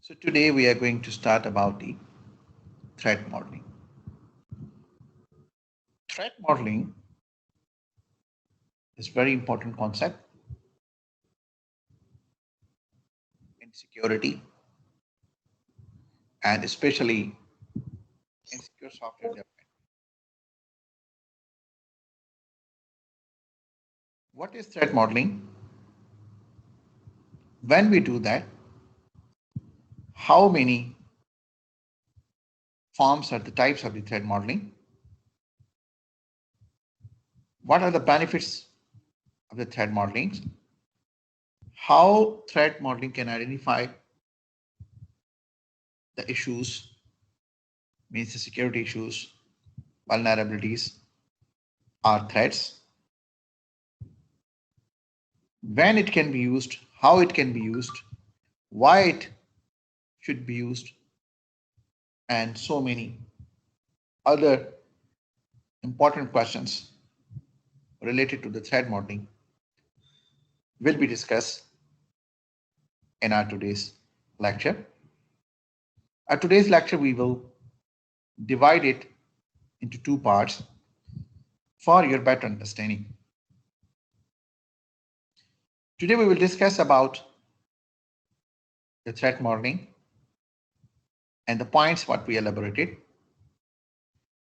So today we are going to start about the threat modeling. Threat modeling is very important concept in security and especially in secure software development. What is threat modeling? When we do that, how many forms are the types of the threat modeling? What are the benefits of the threat modeling? How threat modeling can identify the issues, means the security issues, vulnerabilities, or threats, when it can be used, how it can be used, why it should be used, and so many other important questions related to the threat modeling will be discussed in our today's lecture. Our today's lecture, we will divide it into two parts for your better understanding. Today we will discuss about the threat modeling and the points what we elaborated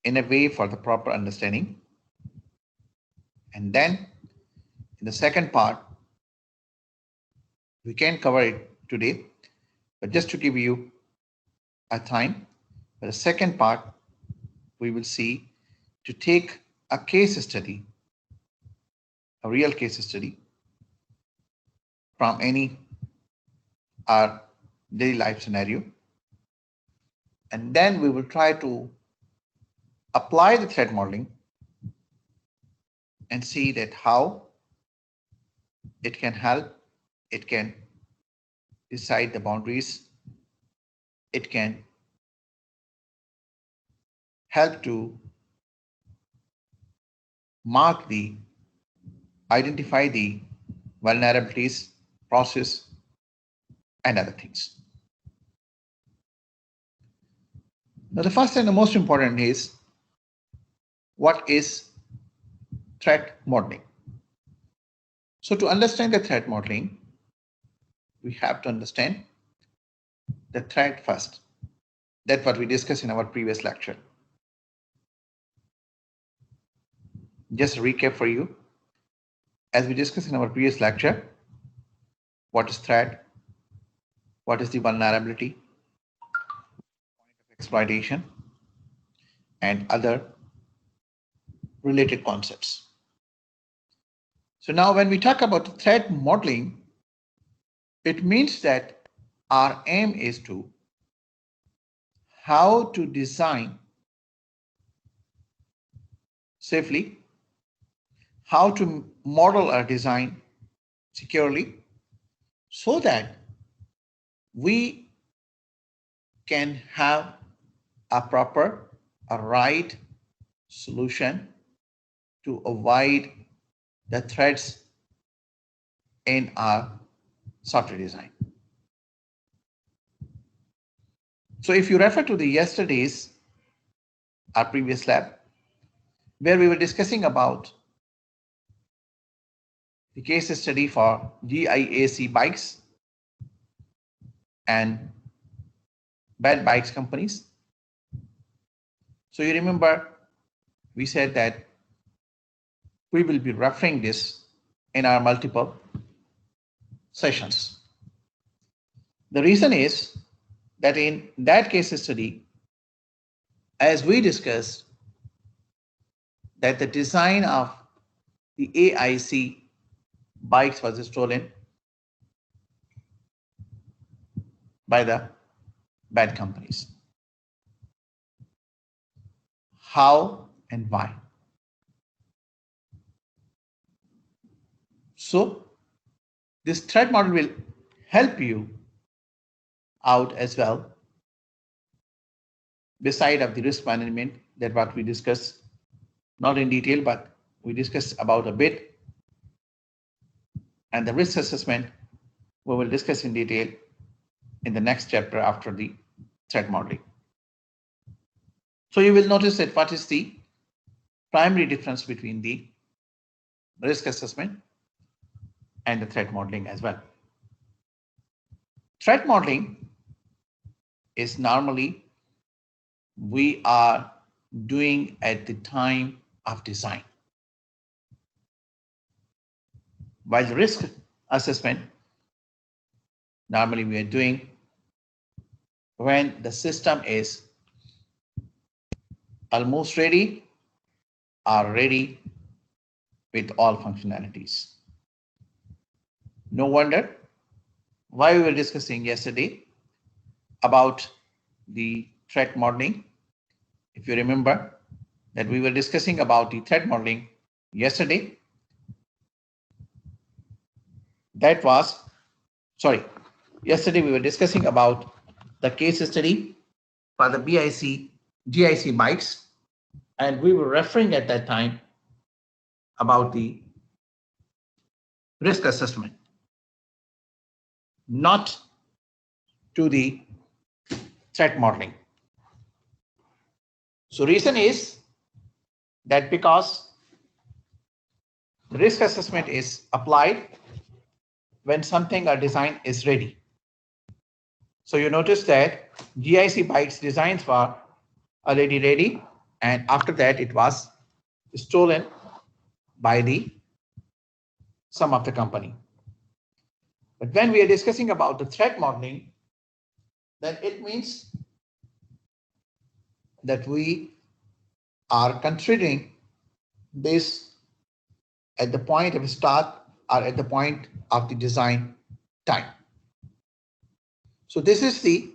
in a way for the proper understanding. And then in the second part, we can cover it today, but just to give you a time, for the second part, we will see to take a case study, a real case study from any our daily life scenario. And then we will try to apply the threat modeling and see that how it can help, it can decide the boundaries, it can help to mark the, identify the vulnerabilities, process, and other things. Now, the first and the most important is what is threat modeling? So to understand the threat modeling, we have to understand the threat first. That's what we discussed in our previous lecture. Just a recap for you. As we discussed in our previous lecture, what is threat? What is the vulnerability? Point of exploitation and other related concepts. So now when we talk about threat modeling, it means that our aim is to how to design safely, how to model our design securely so that we can have a proper, a right solution to avoid the threats in our software design. So if you refer to the yesterday's, our previous lab, where we were discussing about the case study for GIAC bikes and bad bikes companies. So you remember we said that we will be referring this in our multiple sessions. The reason is that in that case study, as we discussed, that the design of the AIC bikes was stolen by the bad companies. How and why? So this threat model will help you out as well, beside of the risk management that what we discussed, not in detail, but we discussed about a bit, and the risk assessment we will discuss in detail in the next chapter after the threat modeling. So you will notice that what is the primary difference between the risk assessment and the threat modeling as well. Threat modeling is normally we are doing at the time of design, while the risk assessment normally we are doing when the system is almost ready or ready with all functionalities. No wonder why we were discussing yesterday about the threat modeling. If you remember that we were discussing about the threat modeling yesterday, yesterday we were discussing about the case study for the GIC bytes, and we were referring at that time about the risk assessment, not to the threat modeling. So reason is that because the risk assessment is applied when something or design is ready. So you notice that GIC bytes designs were already ready, and after that it was stolen by some of the company. But when we are discussing about the threat modeling, then it means that we are considering this at the point of start or at the point of the design time. So this is the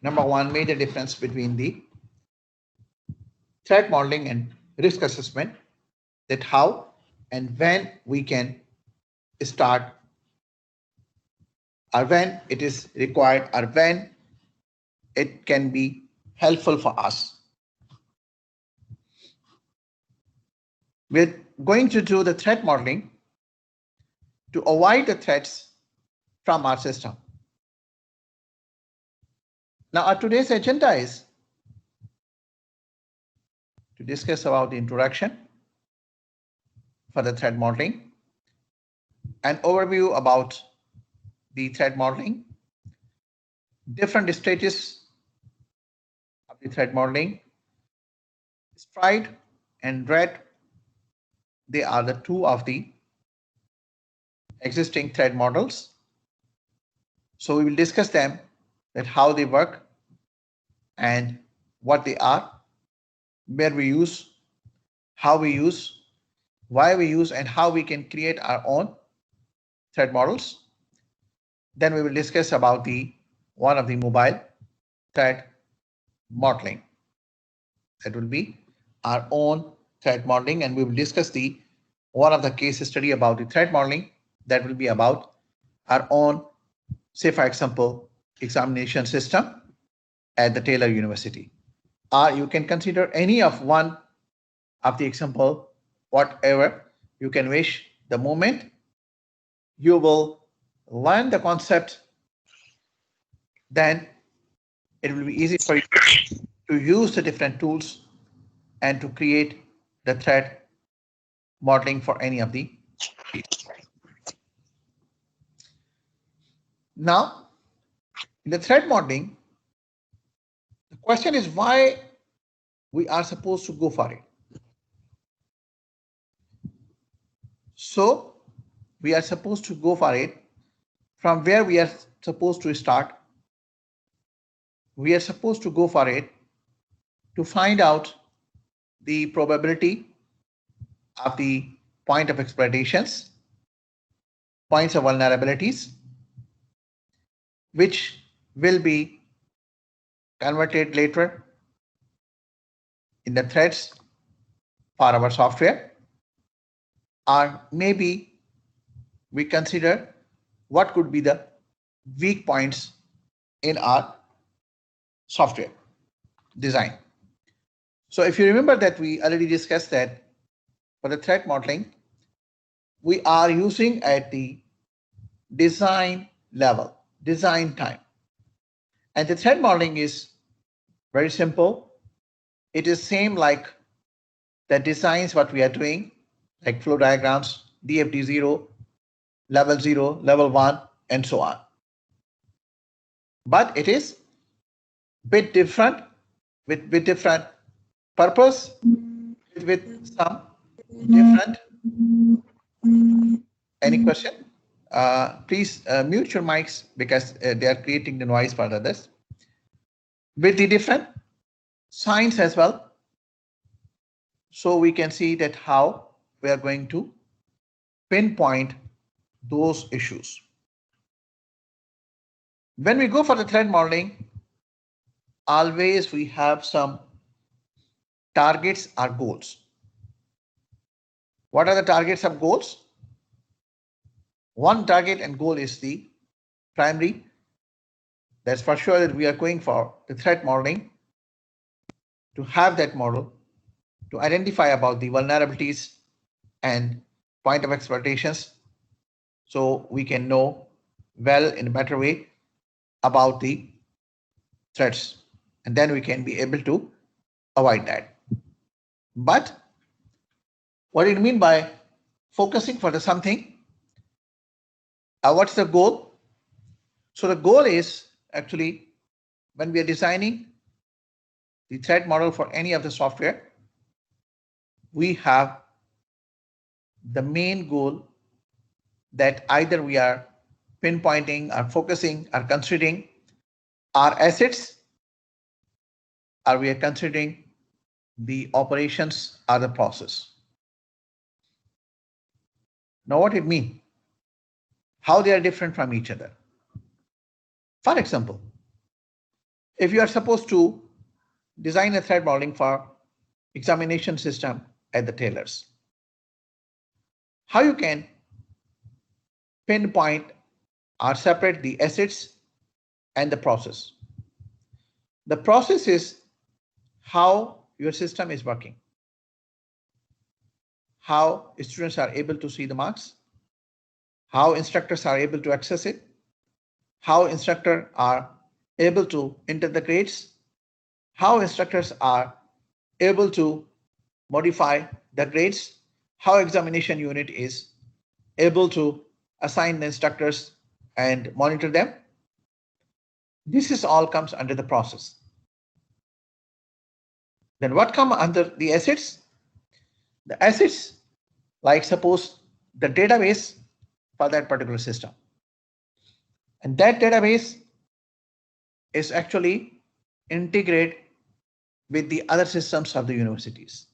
number one major difference between the threat modeling and risk assessment, that how and when we can start, or when it is required, or when it can be helpful for us. We're going to do the threat modeling to avoid the threats from our system. Now, our today's agenda is to discuss about the introduction for the threat modeling, an overview about the threat modeling, different stages of the threat modeling. Stride and Red, they are the two of the existing threat models. So we will discuss them, that how they work and what they are, where we use, how we use, why we use, and how we can create our own threat models. Then we will discuss about the one of the mobile threat modeling. That will be our own threat modeling, and we will discuss the one of the case study about the threat modeling. That will be about our own, say for example, examination system at the Taylor University. Or you can consider any of one of the example, whatever you can wish. The moment you will learn the concept, then it will be easy for you to use the different tools and to create the threat modeling for any of the fields. Now, in the threat modeling, the question is why we are supposed to go for it. So we are supposed to go for it from where we are supposed to start. We are supposed to go for it to find out the probability of the point of exploitations, points of vulnerabilities, which will be converted later in the threats for our software. Or maybe we consider what could be the weak points in our software design. So if you remember that we already discussed that for the threat modeling, we are using at the design level. design time. And the threat modeling is very simple. It is same like the designs what we are doing, like flow diagrams, DFD0, level 0, level 1, and so on. But it is bit different with different purpose, with some different. Any question? Please mute your mics because they are creating the noise for others. With the different signs as well. So we can see that how we are going to pinpoint those issues. When we go for the threat modeling, always we have some targets or goals. What are the targets of goals? One target and goal is the primary. That's for sure that we are going for the threat modeling to have that model to identify about the vulnerabilities and point of exploitations, so we can know well in a better way about the threats, and then we can be able to avoid that. But what do you mean by focusing for the something? What's the goal? So the goal is actually when we are designing the threat model for any of the software, we have the main goal that either we are pinpointing or focusing or considering our assets, or we are considering the operations or the process. Now what it means? How they are different from each other. For example, if you are supposed to design a threat modeling for examination system at the tailors, how you can pinpoint or separate the assets and the process. The process is how your system is working, how students are able to see the marks, how instructors are able to access it, how instructors are able to enter the grades, how instructors are able to modify the grades, how examination unit is able to assign the instructors and monitor them. This is all comes under the process. Then what come under the assets? The assets, like suppose the database for that particular system. And that database is actually integrated with the other systems of the universities.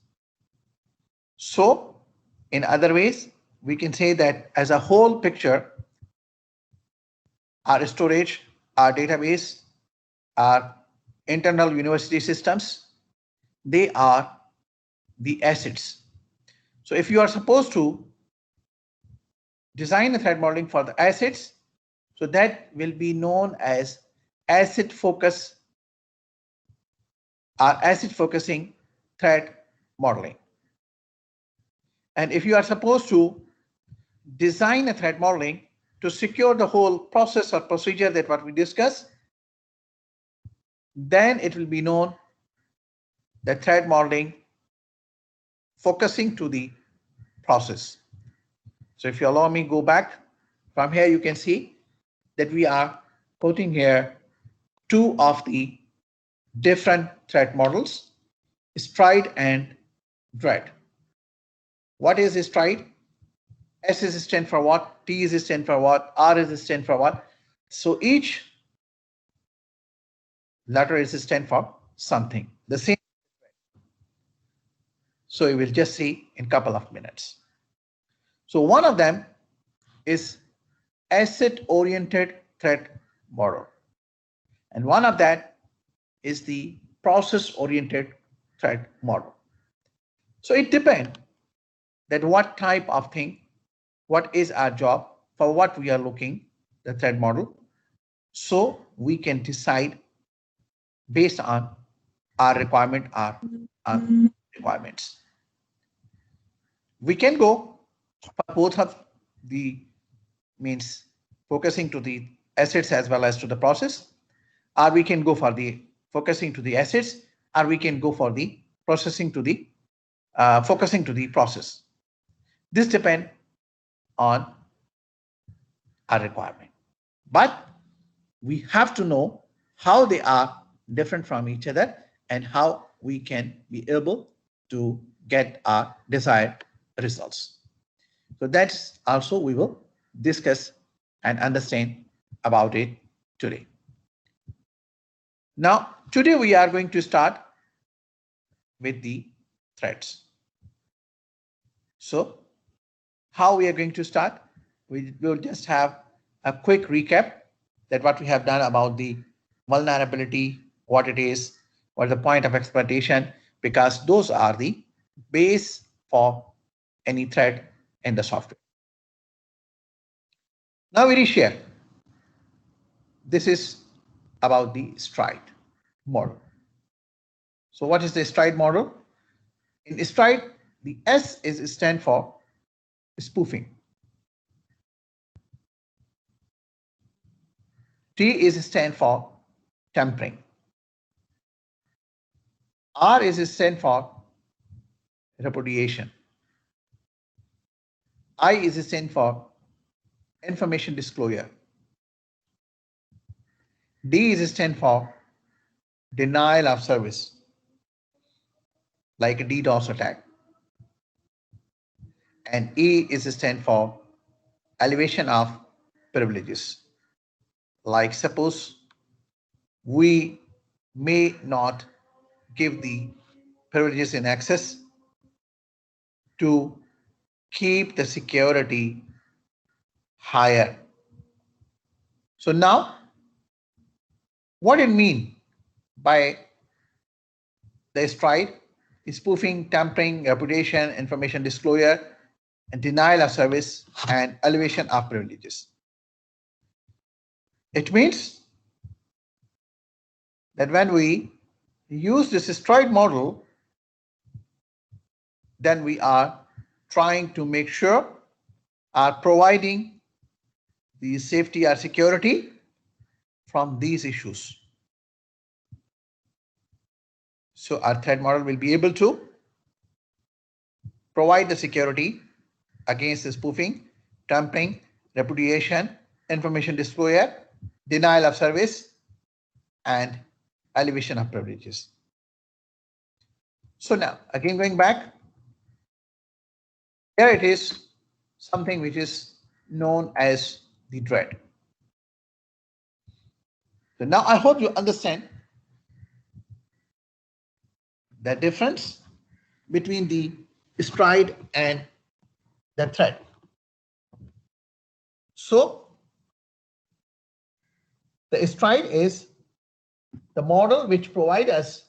So in other ways, we can say that as a whole picture, our storage, our database, our internal university systems, they are the assets. So if you are supposed to design a threat modeling for the assets, so that will be known as asset focus or asset focusing threat modeling. And if you are supposed to design a threat modeling to secure the whole process or procedure that what we discussed, then it will be known the threat modeling focusing to the process. So if you allow me go back from here, you can see that we are putting here two of the different threat models, STRIDE and DREAD. What is STRIDE? S is stand for what, T is stand for what, R is stand for what. So each letter is stand for something. The same. So we will just see in a couple of minutes. So one of them is asset-oriented threat model. And one of that is the process-oriented threat model. So it depends that what type of thing, what is our job, for what we are looking, the threat model. So we can decide based on our requirement, our requirements. We can go for both of the means focusing to the assets as well as to the process, or we can go for the focusing to the assets, or we can go for the processing to the focusing to the process. This depends on our requirement, but we have to know how they are different from each other and how we can be able to get our desired results. So that's also we will discuss and understand about it today. Now, today we are going to start with the threats. So how we are going to start? We will just have a quick recap that what we have done about the vulnerability, what it is, what is the point of exploitation, because those are the base for any threat in the software. Now we reshare. This is about the STRIDE model. So what is the STRIDE model? In STRIDE, the S is stand for spoofing. T is stand for tampering. R is stand for repudiation. I is stand for information disclosure. D is stand for denial of service, like a DDoS attack. And E is stand for elevation of privileges. Like suppose we may not give the privileges in access to keep the security higher. So now, what it mean by the STRIDE? Spoofing, tampering, repudiation, information disclosure, and denial of service, and elevation of privileges. It means that when we use this STRIDE model, then we are trying to make sure are providing the safety or security from these issues. So our threat model will be able to provide the security against the spoofing, tampering, repudiation, information disclosure, denial of service, and elevation of privileges. So now, again going back, here it is something which is known as the threat. So now I hope you understand the difference between the STRIDE and the threat. So the STRIDE is the model which provides us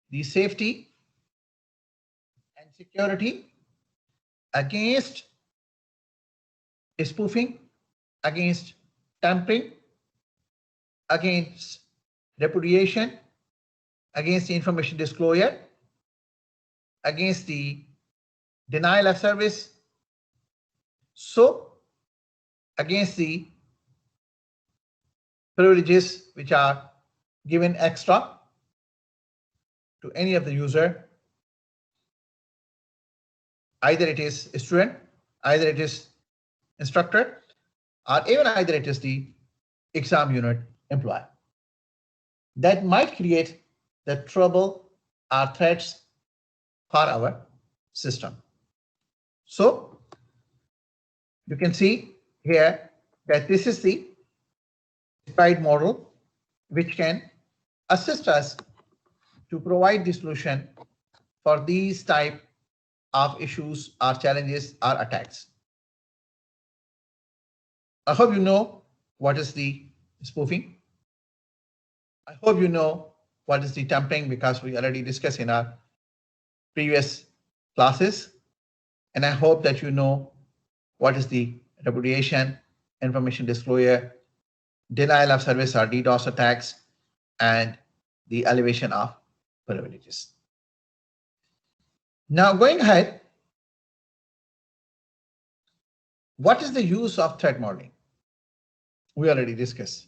the safety and security against spoofing, against tampering, against repudiation, against the information disclosure, against the denial of service, so against the privileges which are given extra to any of the user, either it is a student, either it is instructor, or even either it is the exam unit employee. That might create the trouble or threats for our system. So you can see here that this is the STRIDE model which can assist us to provide the solution for these type of issues or challenges or attacks. I hope you know what is the spoofing. I hope you know what is the tampering, because we already discussed in our previous classes. And I hope that you know what is the repudiation, information disclosure, denial of service or DDoS attacks, and the elevation of privileges. Now going ahead, what is the use of threat modeling? We already discussed.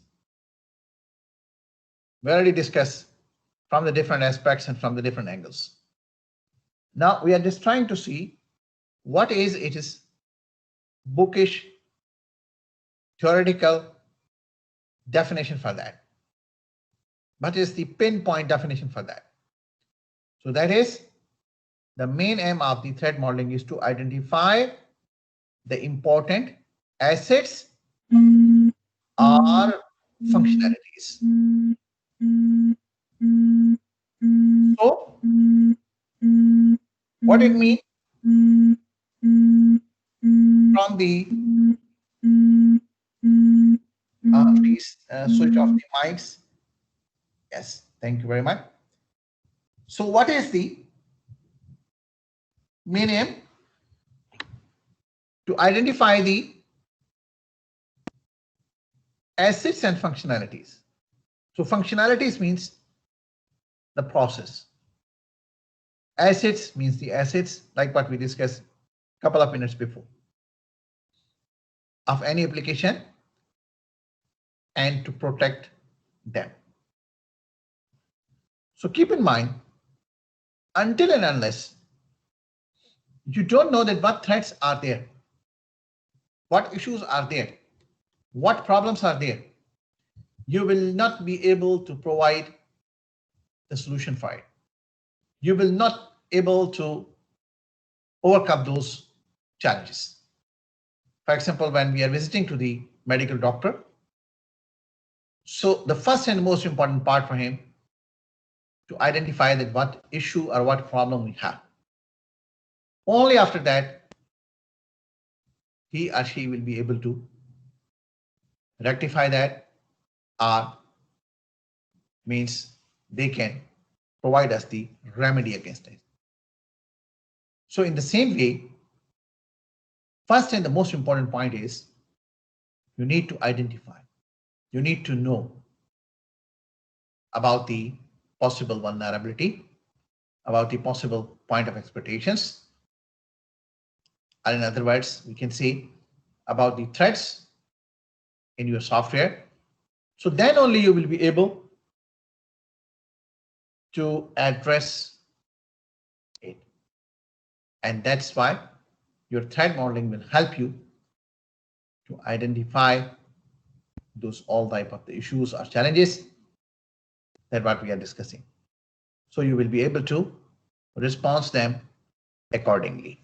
We already discussed from the different aspects and from the different angles. Now we are just trying to see what is it is bookish theoretical definition for that. What is the pinpoint definition for that? So that is the main aim of the threat modeling is to identify the important assets or functionalities. So what it means from the please switch off the mics. Yes, thank you very much. So what is the main aim? To identify the assets and functionalities. So functionalities means the process. Assets means the assets, like what we discussed a couple of minutes before, of any application, and to protect them. So keep in mind, until and unless you don't know that what threats are there, what issues are there, what problems are there, you will not be able to provide the solution for it. You will not able to overcome those challenges. For example, when we are visiting to the medical doctor, so the first and most important part for him to identify that what issue or what problem we have. Only after that, he or she will be able to rectify that, or means they can provide us the remedy against it. So in the same way, first and the most important point is you need to identify, you need to know about the possible vulnerability, about the possible point of exploitations, or in other words, we can say about the threats in your software. So then only you will be able to address it. And that's why your threat modeling will help you to identify those all type of the issues or challenges that what we are discussing. So you will be able to respond them accordingly.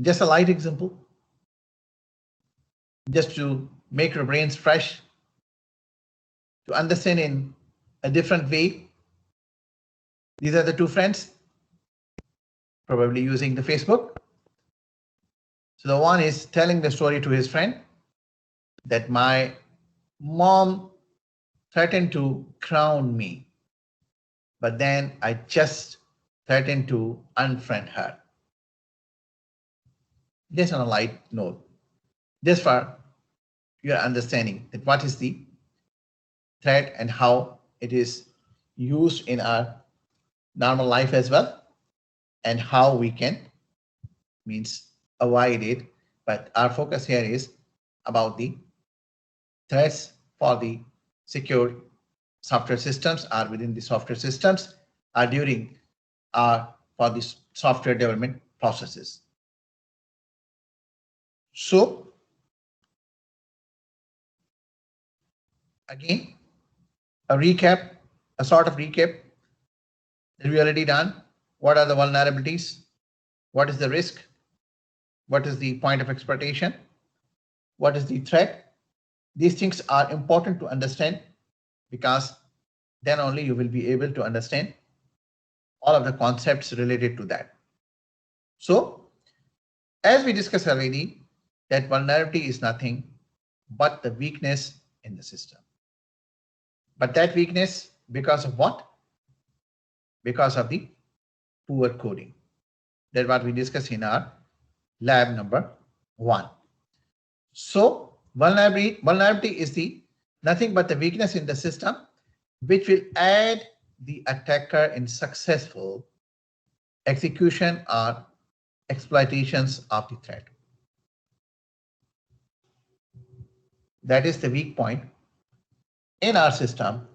Just a light example, just to make your brains fresh, to understand in a different way. These are the two friends, probably using the Facebook. So the one is telling the story to his friend that my mom threatened to crown me, but then I just threatened to unfriend her. Just on a light note, just for your understanding that what is the threat and how it is used in our normal life as well, and how we can means avoid it. But our focus here is about the threats for the secure software systems or within the software systems or during for the software development processes. So again, a sort of recap that we already done. What are the vulnerabilities? What is the risk? What is the point of exploitation? What is the threat? These things are important to understand because then only you will be able to understand all of the concepts related to that. So as we discussed already, that vulnerability is nothing but the weakness in the system. But that weakness, because of what? Because of the poor coding. That's what we discussed in our lab number 1. So vulnerability is the nothing but the weakness in the system, which will aid the attacker in successful execution or exploitations of the threat. that is the weak point in our system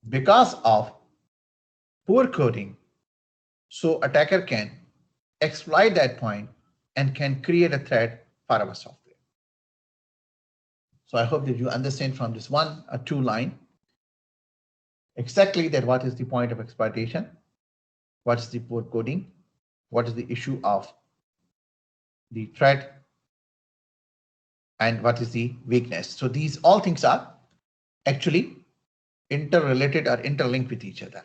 because of poor coding. So attacker can exploit that point and can create a threat for our software. So I hope that you understand from this one or two line exactly that what is the point of exploitation, what is the poor coding, what is the issue of the threat, and what is the weakness. So these all things are actually interrelated or interlinked with each other.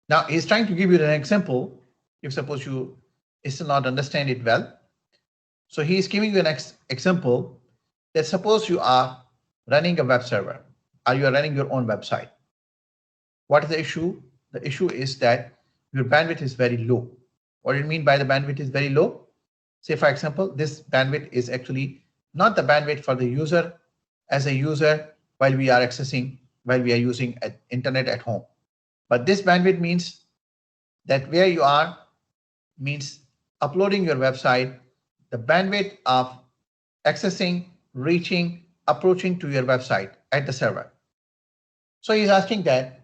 Now he's trying to give you an example. If suppose you still not understand it well. So he is giving you an example that suppose you are running a web server or you are running your own website. What is the issue? The issue is that your bandwidth is very low. What do you mean by the bandwidth is very low? Say, for example, this bandwidth is actually not the bandwidth for the user as a user while we are using internet at home. But this bandwidth means that where you are means uploading your website, the bandwidth of accessing, reaching, approaching to your website at the server. So he's asking that,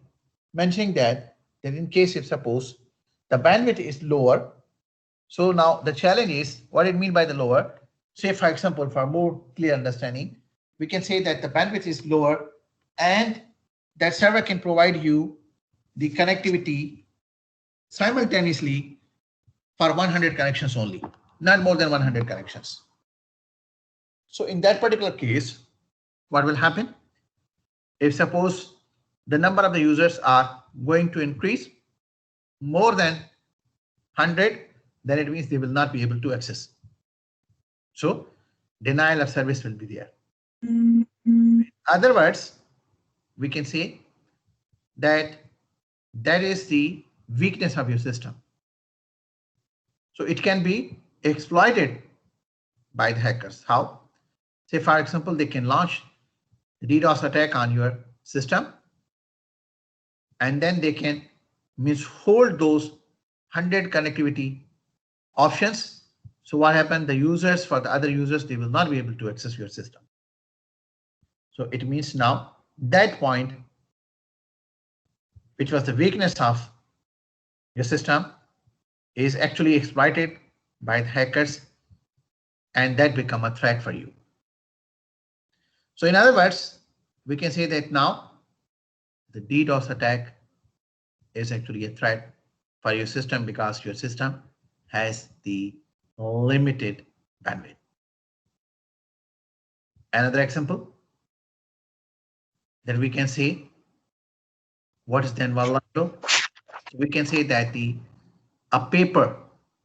mentioning that in case if suppose the bandwidth is lower, so now the challenge is what it mean by the lower. Say for example, for more clear understanding, we can say that the bandwidth is lower and that server can provide you the connectivity simultaneously for 100 connections only, not more than 100 connections. So in that particular case, what will happen? If suppose the number of the users are going to increase more than 100, then it means they will not be able to access. So denial of service will be there. In other words, we can say that that is the weakness of your system. So it can be exploited by the hackers. How? Say for example, they can launch the DDoS attack on your system and then they can hold those 100 connectivity options. So what happened? The users, for the other users, they will not be able to access your system. So it means now that point, which was the weakness of your system, is actually exploited by the hackers and that become a threat for you. So in other words, we can say that now the DDoS attack is actually a threat for your system because your system has the limited bandwidth. Another example that we can say, what is then vulnerable? So we can say that a paper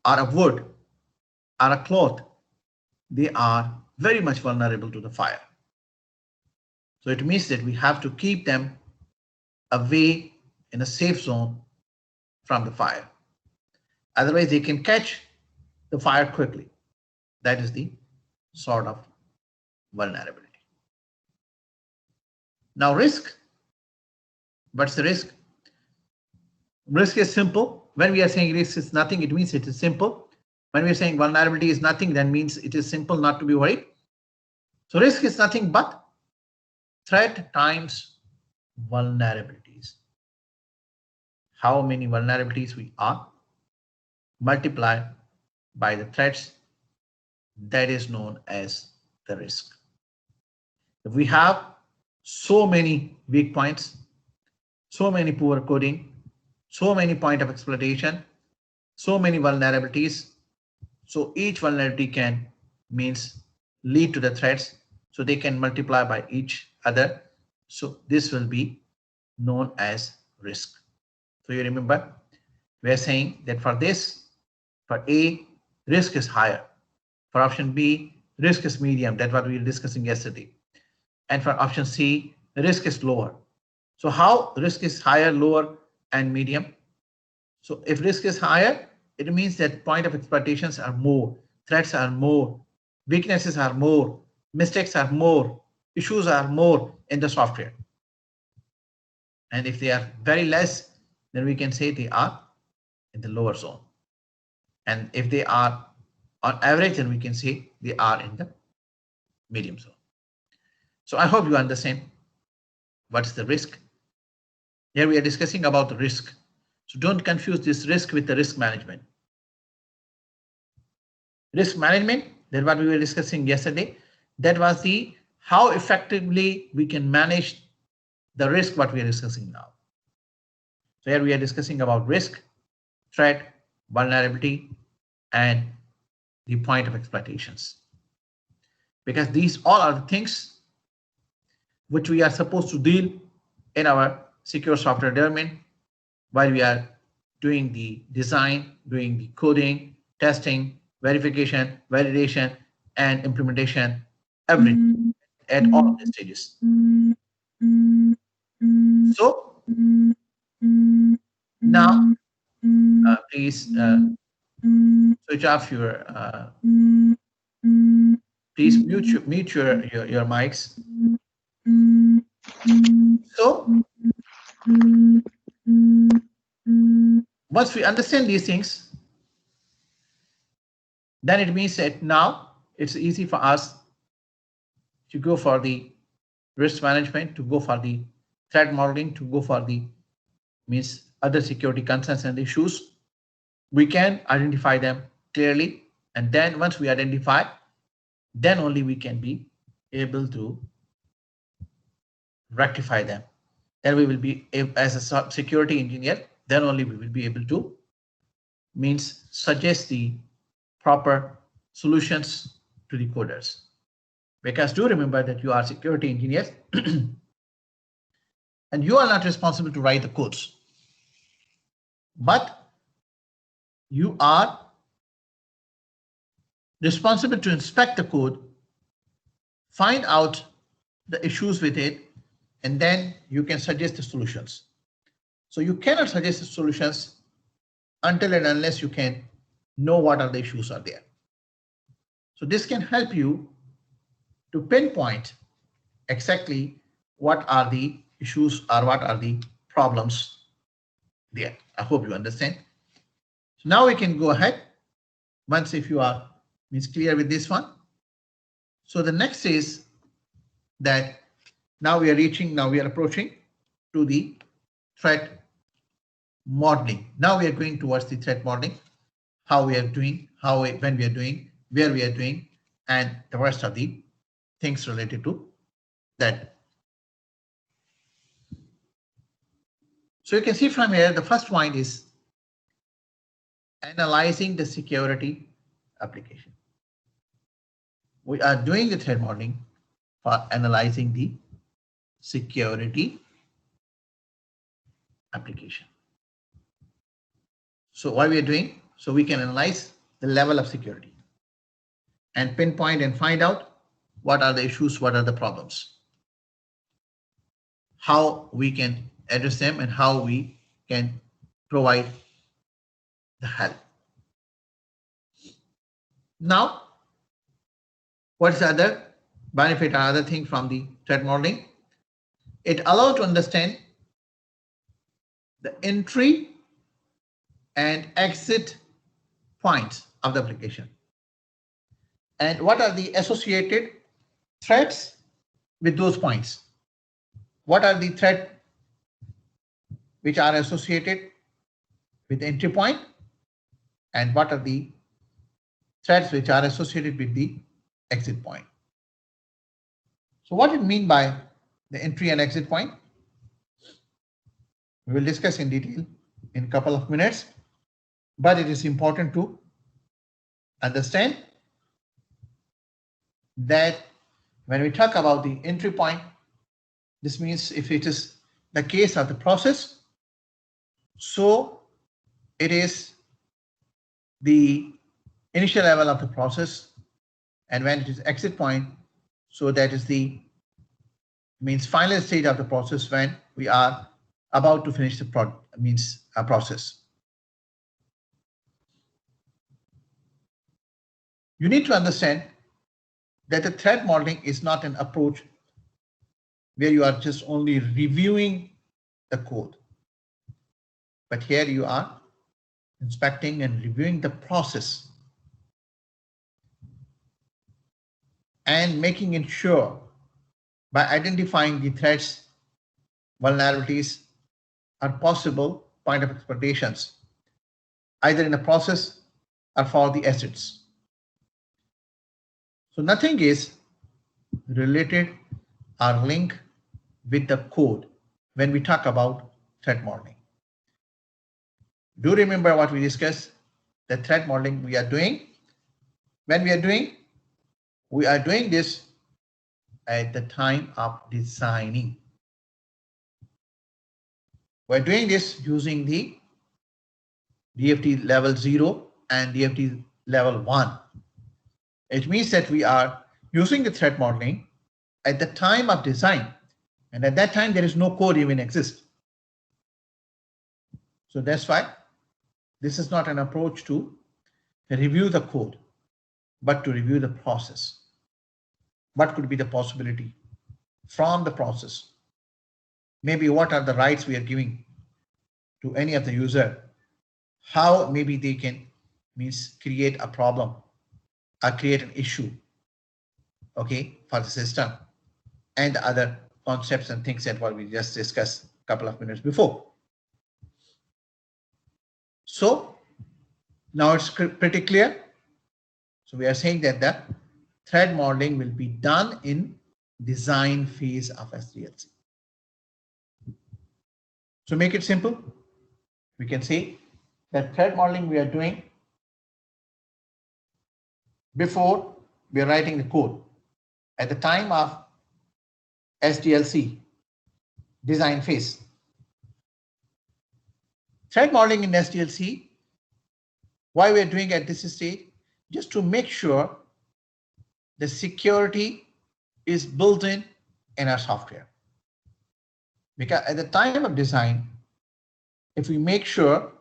or a wood or a cloth, they are very much vulnerable to the fire. So it means that we have to keep them away in a safe zone from the fire. Otherwise, they can catch the fire quickly. That is the sort of vulnerability. Now risk. What's the risk? Risk is simple. When we are saying risk is nothing, it means it is simple. When we are saying vulnerability is nothing, that means it is simple not to be worried. So risk is nothing but threat times vulnerabilities. How many vulnerabilities we are multiplied by the threats, that is known as the risk. If we have so many weak points, so many poor coding, so many point of exploitation, so many vulnerabilities, so each vulnerability can means lead to the threats, so they can multiply by each other. So this will be known as risk. So you remember, we are saying that for this, for A, risk is higher. For option B, risk is medium. That's what we were discussing yesterday. And for option C, risk is lower. So how risk is higher, lower, and medium? So if risk is higher, it means that point of exploitations are more, threats are more, weaknesses are more, mistakes are more, issues are more in the software. And if they are very less, then we can say they are in the lower zone. And if they are on average, then we can say they are in the medium zone. So I hope you understand what is the risk. Here we are discussing about the risk. So don't confuse this risk with the risk management. Risk management, that what we were discussing yesterday, that was the how effectively we can manage the risk what we are discussing now. So here we are discussing about risk, threat, vulnerability, and the point of exploitations. Because these all are the things which we are supposed to deal in our secure software development while we are doing the design, doing the coding, testing, verification, validation, and implementation, everything at all of the stages. So now, please switch off your, please mute your mics. So once we understand these things, then it means that now it's easy for us to go for the risk management, to go for the threat modeling, to go for the means other security concerns and issues. We can identify them clearly, and then once we identify, then only we can be able to rectify them. Then we will be, as a security engineer, then only we will be able to means suggest the proper solutions to the coders. Because do remember that you are security engineers and you are not responsible to write the codes, but you are responsible to inspect the code, find out the issues with it, and then you can suggest the solutions. So you cannot suggest the solutions until and unless you can know what are the issues are there. So this can help you to pinpoint exactly what are the issues or what are the problems there. I hope you understand. So now we can go ahead once if you are means clear with this one. So the next is that now we are approaching to the threat modeling. Now we are going towards the threat modeling, how we are doing, when we are doing, where we are doing, and the rest of the things related to that. So you can see from here, the first point is analyzing the security application. We are doing the threat modeling for analyzing the security application. So what we are doing, so we can analyze the level of security and pinpoint and find out what are the issues, what are the problems, how we can address them, and how we can provide the help. Now, what's the other benefit or other thing from the threat modeling? It allows to understand the entry and exit points of the application. And what are the associated threats with those points? What are the threats which are associated with the entry point? And what are the threats which are associated with the exit point? So what do you mean by the entry and exit point? We will discuss in detail in a couple of minutes, but it is important to understand that when we talk about the entry point, this means if it is the case of the process, so it is the initial level of the process, and when it is exit point, so that is the means final stage of the process when we are about to finish the process. You need to understand that the threat modeling is not an approach where you are just only reviewing the code, but here you are inspecting and reviewing the process. and making it sure by identifying the threats, vulnerabilities, or possible point of exploitations, either in the process or for the assets. So nothing is related or linked with the code when we talk about threat modeling. Do remember what we discussed, the threat modeling we are doing. When we are doing this at the time of designing. We're doing this using the DFT level 0 and DFT level 1. It means that we are using the threat modeling at the time of design, and at that time there is no code even exist. So that's why this is not an approach to review the code, but to review the process. What could be the possibility from the process? Maybe what are the rights we are giving to any of the user? How maybe they can create a problem or create an issue, okay, for the system, and other concepts and things that what we just discussed a couple of minutes before. So now it's pretty clear. So we are saying that the threat modeling will be done in design phase of SDLC. So make it simple. We can say that threat modeling we are doing before we are writing the code. At the time of SDLC design phase. Threat modeling in SDLC, why we are doing at this stage? Just to make sure the security is built in our software. Because at the time of design, if we make sure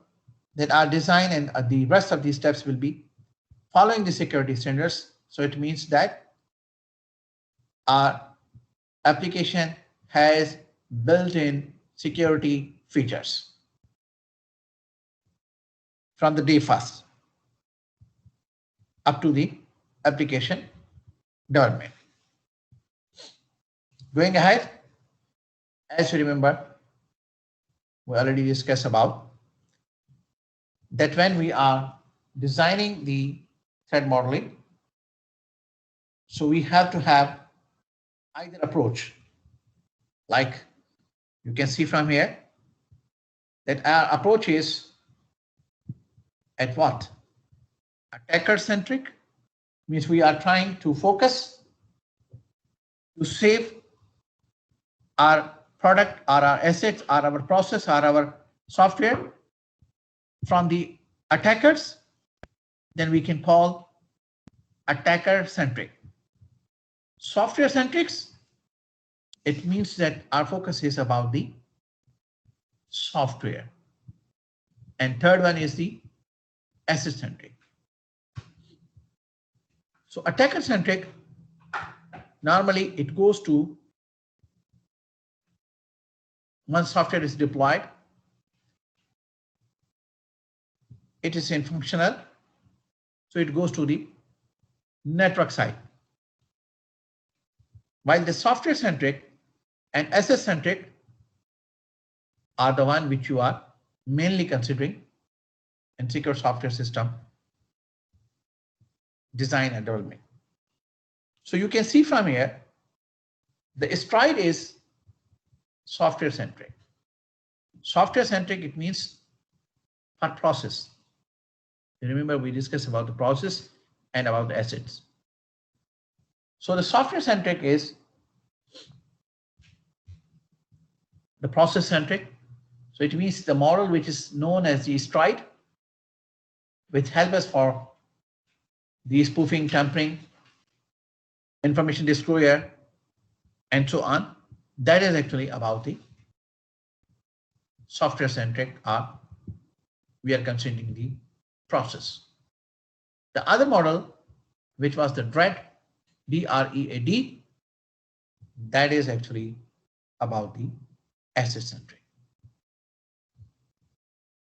that our design and the rest of these steps will be following the security standards, so it means that our application has built-in security features from the day first up to the application development. Going ahead, as you remember, we already discussed about that when we are designing the threat modeling, so we have to have either approach, like you can see from here, that our approach is at what? Attacker centric, means we are trying to focus to save our product or our assets or our process or our software from the attackers. Then we can call attacker centric. Software centrics, it means that our focus is about the software. And third one is the asset centric. So attacker centric, normally it goes to once software is deployed, it is in functional, so it goes to the network side. While the software centric and asset centric are the one which you are mainly considering in secure software system design and development. So you can see from here, the stride is software centric. Software centric, it means for process. You remember we discussed about the process and about the assets. So the software centric is the process centric. So it means the model which is known as the stride, which help us for the spoofing, tampering, information disclosure, and so on. That is actually about the software centric, or we are considering the process. The other model, which was the DREAD, D-R-E-A-D, that is actually about the asset centric.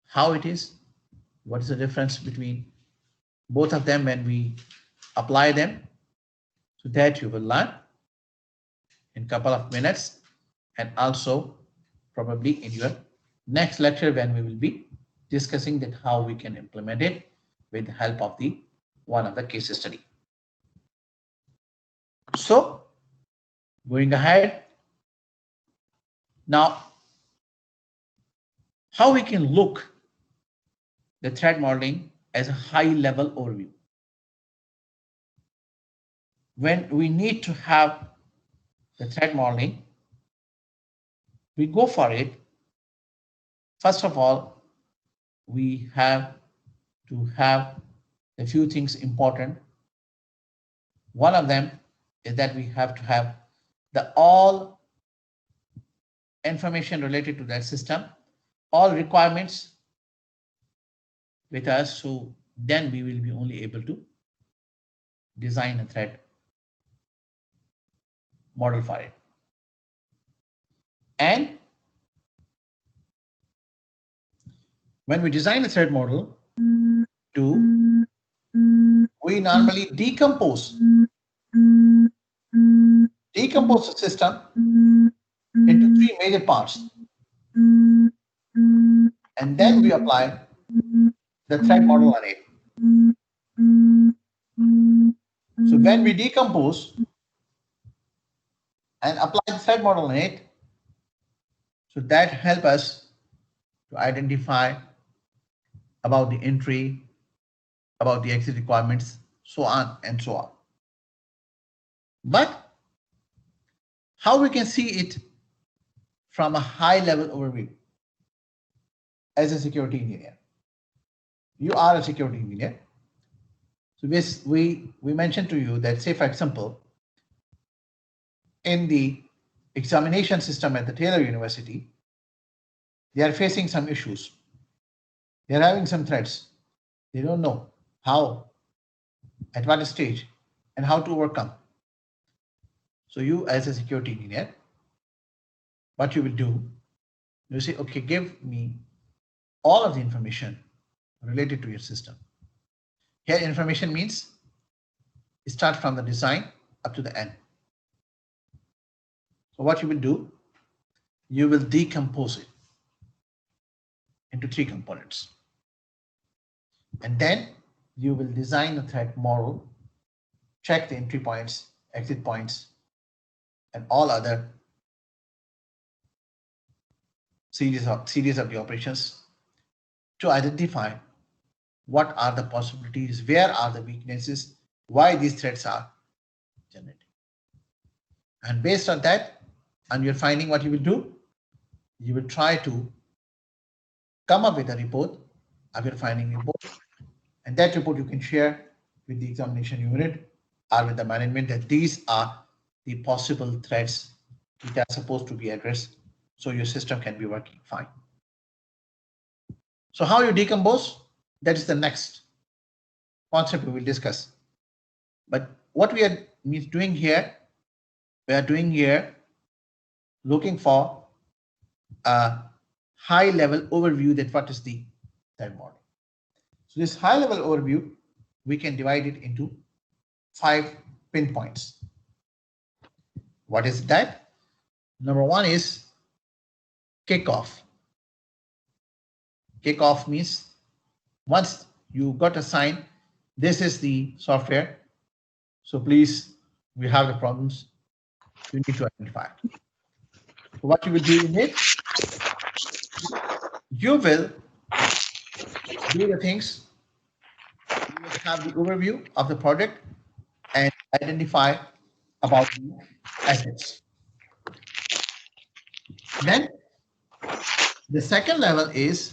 How it is? What is the difference between both of them when we apply them? So that you will learn in a couple of minutes, and also probably in your next lecture when we will be discussing that how we can implement it with the help of the one of the case study. So going ahead, now how we can look the threat modeling as a high level overview. When we need to have the threat modeling, we go for it. First of all, we have to have a few things important. One of them is that we have to have the all information related to that system, all requirements with us. So then we will be only able to design a threat model for it. And when we design a threat model, we normally decompose the system into three major parts. And then we apply the threat model on it. So when we decompose and apply the threat model on it, so that helps us to identify about the entry, about the exit requirements, so on and so on. But how we can see it from a high level overview as a security engineer? You are a security engineer. So we mentioned to you that, say for example, in the examination system at the Taylor University, they are facing some issues. They are having some threats. They don't know how, at what stage, and how to overcome. So you as a security engineer, what you will do, you say, okay, give me all of the information related to your system. Here information means start from the design up to the end. So what you will do, you will decompose it into three components. And then you will design a threat model, check the entry points, exit points, and all other series of the operations to identify what are the possibilities, where are the weaknesses, why these threats are generated. And based on that, and you're finding what you will do, you will try to come up with a report of your finding report. And that report you can share with the examination unit or with the management that these are the possible threats which are supposed to be addressed so your system can be working fine. So how you decompose, that is the next concept we will discuss. But what we are doing here, looking for a high level overview that what is the threat model. So this high level overview, we can divide it into 5 pinpoints. What is that? Number one is kickoff. Kickoff means once you got assigned, this is the software. So please, we have the problems you need to identify. So what you will do in it, you will do the things. You will have the overview of the project and identify about the assets. Then the second level is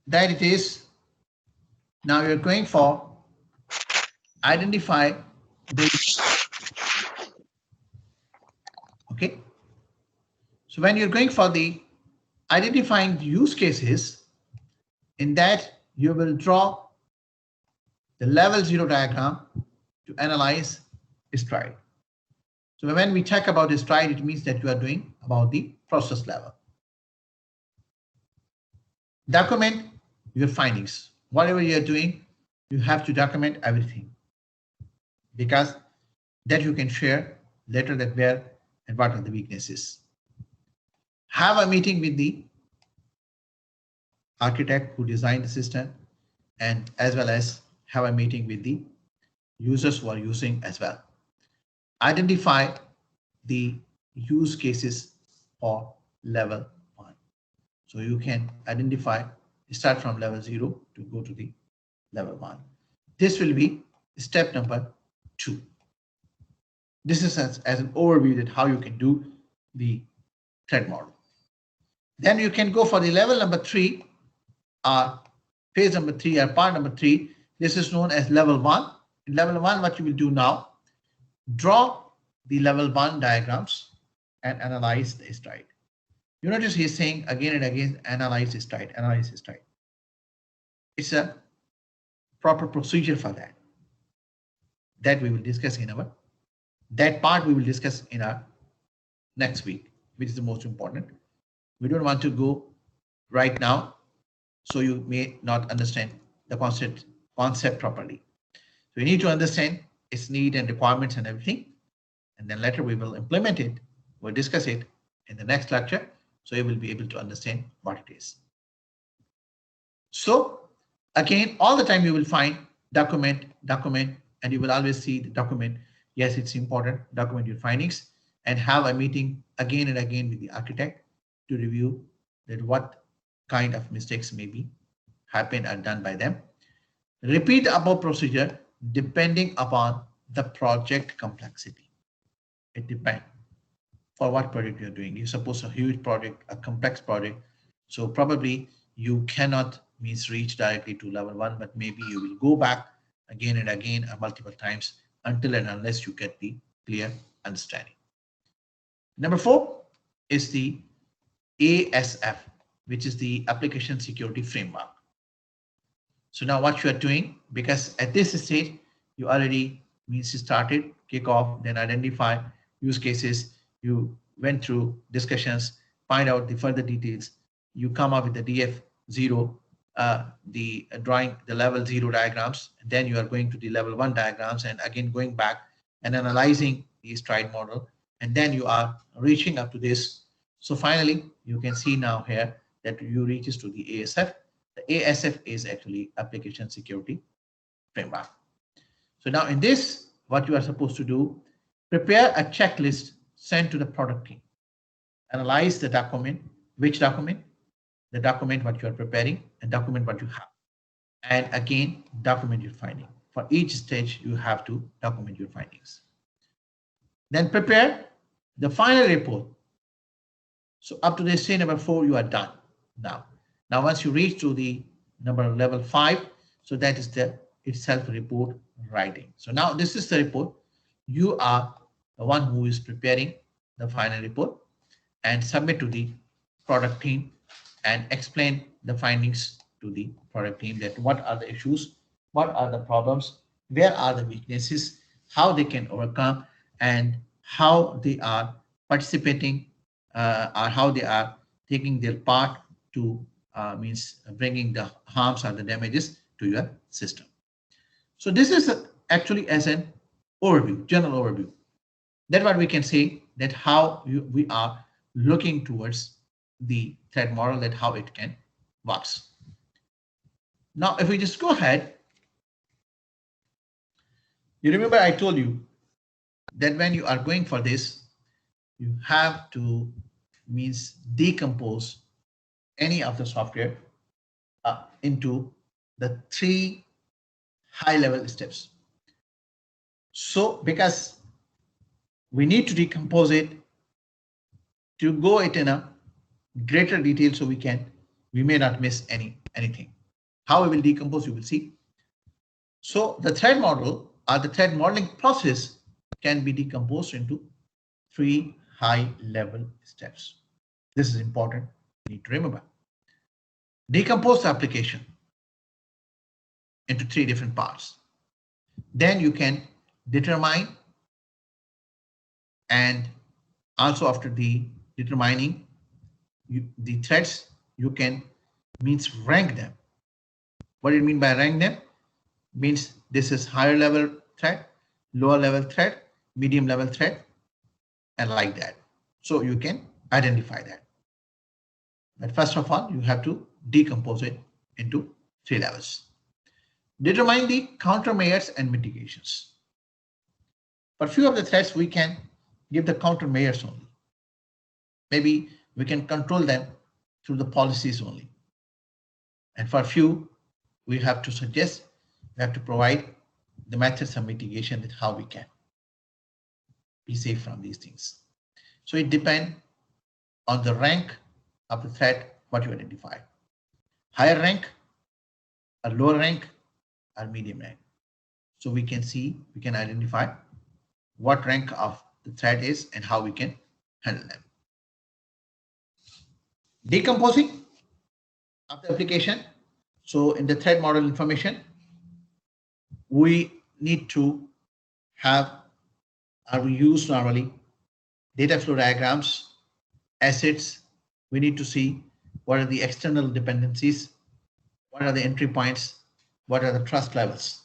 that it is now you're going for identify the okay. So when you're going for the identifying use cases, in that you will draw the level 0 diagram to analyze stride. So when we talk about stride, it means that you are doing about the process level. Document your findings. Whatever you are doing, you have to document everything. because that you can share later that where and what are the weaknesses. Have a meeting with the architect who designed the system, and as well as have a meeting with the users who are using as well. Identify the use cases for level 1. So you can identify, start from level 0 to go to the level 1. This will be step number 2. This is as an overview that how you can do the threat model. Then you can go for the level number 3, or phase number 3, or part number 3. This is known as level 1. In level 1, what you will do now, draw the level 1 diagrams and analyze the stride. You notice he's saying again and again, analyze the stride, analyze the stride. It's a proper procedure for that. That we will discuss in our, that part we will discuss in our next week, which is the most important. We don't want to go right now, so you may not understand the concept properly. So you need to understand its need and requirements and everything, and then later we will implement it. We'll discuss it in the next lecture, so you will be able to understand what it is. So again, all the time you will find document, and you will always see the document. Yes, it's important, document your findings, and have a meeting again and again with the architect to review that what kind of mistakes may be happened and done by them. Repeat the above procedure depending upon the project complexity. It depends for what project you're doing. You suppose a huge project, a complex project, so probably you cannot reach directly to level 1, but maybe you will go back again and again multiple times until and unless you get the clear understanding. Number 4 is the ASF, which is the Application Security Framework. So now what you are doing, because at this stage you already started, kick off, then identify use cases, you went through discussions, find out the further details, you come up with the DF0, the drawing the level 0 diagrams, and then you are going to the level 1 diagrams, and again going back and analyzing the stride model, and then you are reaching up to this. So finally you can see now here that you reaches to the ASF. The ASF is actually Application Security Framework. So now in this, what you are supposed to do, prepare a checklist, send to the product team. Analyze the document, which document? The document what you are preparing, and document what you have. And again, document your finding. For each stage, you have to document your findings. Then prepare the final report. So up to this stage number 4, you are done now. Now, once you reach to the level 5, so that is the itself report writing. So now this is the report. You are the one who is preparing the final report and submit to the product team and explain the findings to the product team, that what are the issues, what are the problems, where are the weaknesses, how they can overcome, and how they are participating or how they are taking their part to bringing the harms or the damages to your system. So this is actually as an overview, general overview. That's what we can say, that how we are looking towards the threat model, that how it can works. Now, if we just go ahead, you remember I told you that when you are going for this, you have to decompose any of the software into the 3 high-level steps. So because we need to decompose it to go it in a greater detail, so we may not miss anything. How we will decompose, you will see. So the threat model or the threat modeling process can be decomposed into 3 high-level steps. This is important, you need to remember. Decompose the application into 3 different parts. Then you can determine, and also after the determining the threats, you can rank them. What do you mean by rank them? Means this is higher level threat, lower level threat, medium level threat, and like that. So you can identify that. But first of all, you have to decompose it into 3 levels. Determine the countermeasures and mitigations. For few of the threats, we can give the countermeasures only. Maybe we can control them through the policies only. And for few, we have to suggest, we have to provide the methods of mitigation that how we can be safe from these things. So it depends on the rank of the threat, what you identify. Higher rank, a lower rank, or medium rank. So we can see, we can identify what rank of the threat is and how we can handle them. Decomposing of the application. So in the threat model information, we need to have, or we use normally, data flow diagrams, assets. We need to see what are the external dependencies, what are the entry points, what are the trust levels.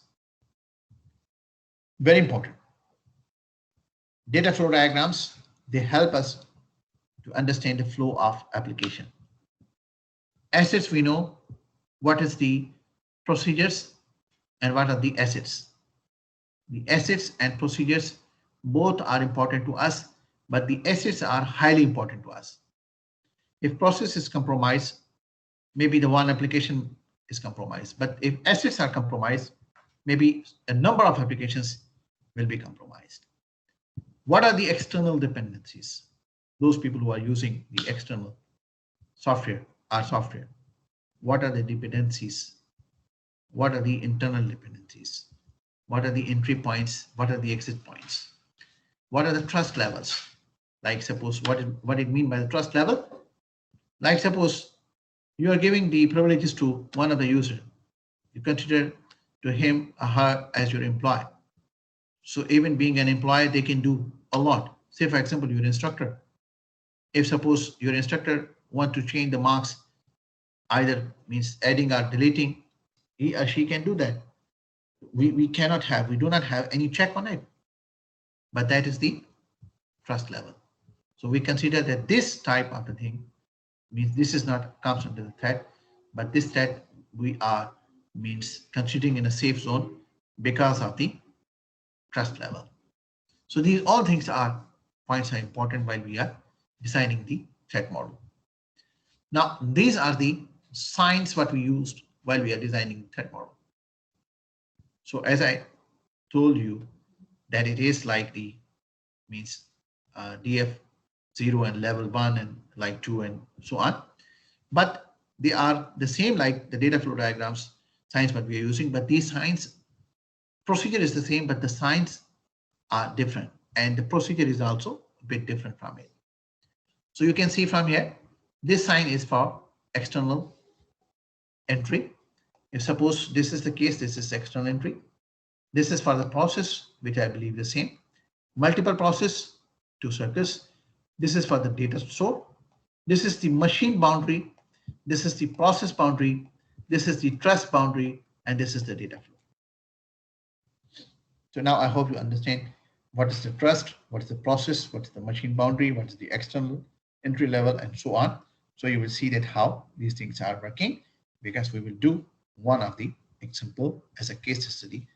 Very important. Data flow diagrams, they help us to understand the flow of application. Assets, we know what is the procedures and what are the assets. The assets and procedures both are important to us, but the assets are highly important to us. If process is compromised, maybe the one application is compromised, but if assets are compromised, maybe a number of applications will be compromised. What are the external dependencies? Those people who are using the external software, our software. What are the dependencies? What are the internal dependencies? What are the entry points? What are the exit points? What are the trust levels? Like suppose what it mean by the trust level? Like suppose you are giving the privileges to one of the user. You consider to him or her as your employee. So even being an employee, they can do a lot. Say for example, you're an instructor. If suppose your instructor want to change the marks, either means adding or deleting, he or she can do that. We do not have any check on it. But that is the trust level. So we consider that this type of the thing means this is not comes under the threat, but this threat we are means considering in a safe zone because of the trust level. So these all things are points are important while we are designing the threat model. Now these are the signs what we used while we are designing threat model. So as I told you that it is like the means DF0 and level 1 and like 2 and so on, but they are the same like the data flow diagrams signs what we are using, but these signs procedure is the same, but the signs are different and the procedure is also a bit different from it. So you can see from here, this sign is for external entry. If suppose this is the case, this is external entry. This is for the process, which I believe the same. Multiple process, 2 circles. This is for the data store. This is the machine boundary. This is the process boundary. This is the trust boundary, and this is the data flow. So now I hope you understand what is the trust, what is the process, what is the machine boundary, what is the external entry level, and so on. So you will see that how these things are working, because we will do one of the example as a case study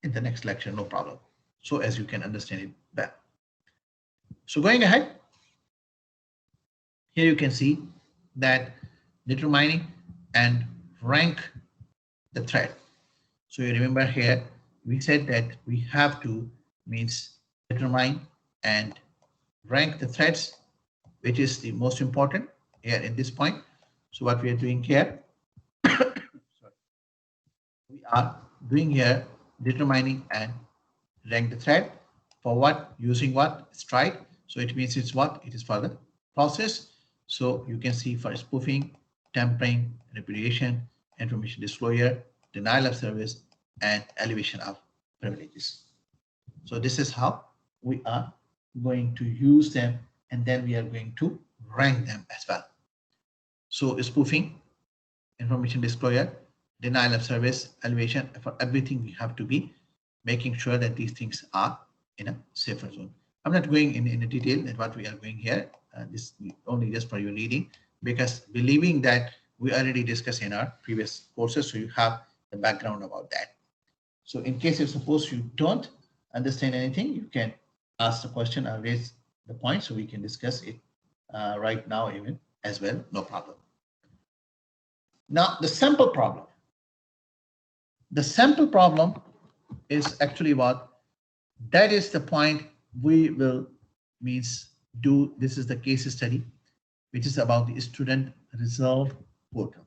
in the next lecture, no problem. So as you can understand it better. So going ahead, here you can see that determining and rank the threat. So you remember here, we said that we have to means determine and rank the threats, which is the most important here in this point. So what we are doing here, we are doing here determining and rank the threat for what, using what, strike. So it means it's what, it is for the process. So you can see for spoofing, tampering, repudiation, information disclosure, denial of service, and elevation of privileges. So this is how we are going to use them, and then we are going to rank them as well. So spoofing, information disclosure, denial of service, elevation, for everything we have to be making sure that these things are in a safer zone. I'm not going in a detail at what we are going here. This only just for your reading, because believing that we already discussed in our previous courses, so you have the background about that. So in case if suppose you don't understand anything, you can ask the question or raise the point so we can discuss it right now even as well, no problem. Now the sample problem. The sample problem is actually what? That is the point we will do. This is the case study, which is about the student result portal.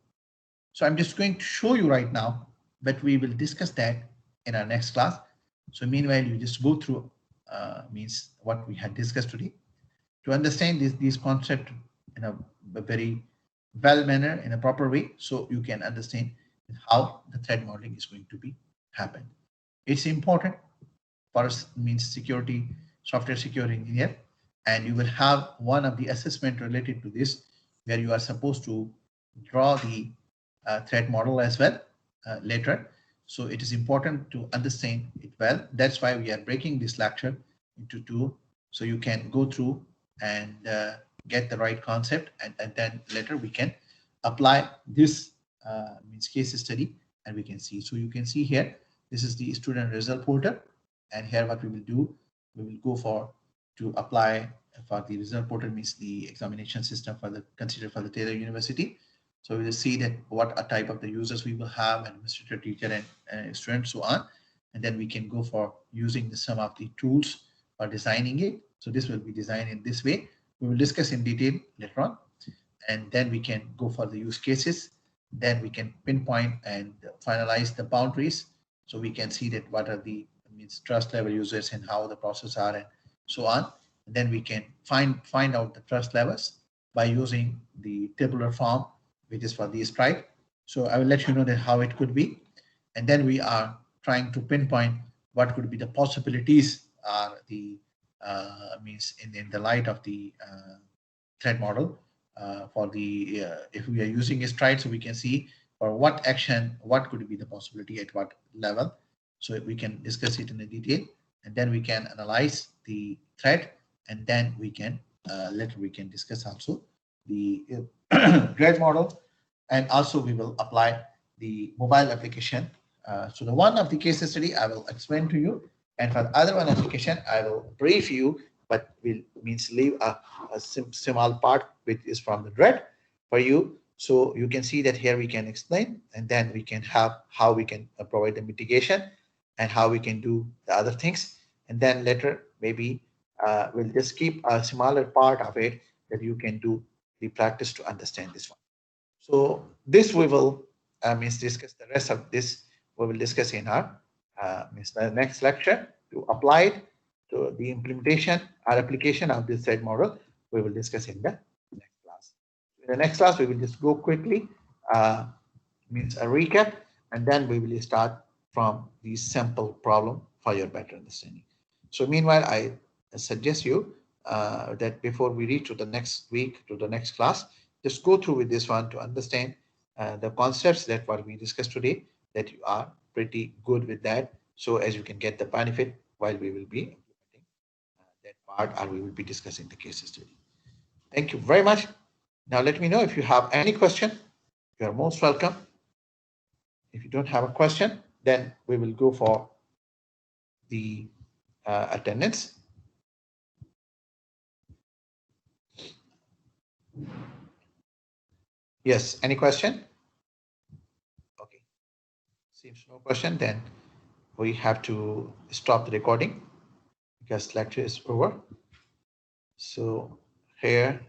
So I'm just going to show you right now, but we will discuss that in our next class. So meanwhile, you just go through what we had discussed today to understand these concepts in a very well manner, in a proper way, so you can understand how the threat modeling is going to be happen. It's important for us, security, software security engineer, and you will have one of the assessment related to this, where you are supposed to draw the threat model as well later. So it is important to understand it well. That's why we are breaking this lecture into two, so you can go through and get the right concept, and then later we can apply this case study, and we can see. So you can see here, this is the student result portal, and here what we will do, we will go for to apply for the result portal, means the examination system for the considered for the Taylor University. So we will see that what a type of the users we will have, administrator, teacher, and student, so on. And then we can go for using some of the tools for designing it. So this will be designed in this way. We will discuss in detail later on. And then we can go for the use cases. Then we can pinpoint and finalize the boundaries. So we can see that what are the trust level users and how the process are and so on. And then we can find out the trust levels by using the tabular form, which is for the Stripe. So I will let you know that how it could be. And then we are trying to pinpoint what could be the possibilities are the in the light of the threat model for the if we are using a Stride, so we can see for what action, what could be the possibility at what level. So we can discuss it in a detail, and then we can analyze the threat, and then we can later we can discuss also the threat model, and also we will apply the mobile application. So the one of the case study I will explain to you, and for the other one application I will brief you, but will leave a small part which is from the threat for you. So you can see that here we can explain, and then we can have how we can provide the mitigation and how we can do the other things. And then later maybe we'll just keep a smaller part of it that you can do the practice to understand this one. So this we will discuss the rest of this. We will discuss in our the next lecture to apply it to the implementation or application of this threat model. We will discuss in the next class. In the next class, we will just go quickly, a recap, and then we will start from the sample problem for your better understanding. So meanwhile, I suggest you that before we reach to the next week, to the next class, just go through with this one to understand the concepts that what we discussed today, that you are pretty good with that. So as you can get the benefit while we will be implementing that part, or we will be discussing the case study. Thank you very much. Now let me know if you have any question. You are most welcome. If you don't have a question, then we will go for the attendance. Yes, any question? Okay, seems no question, then we have to stop the recording because lecture is over. So here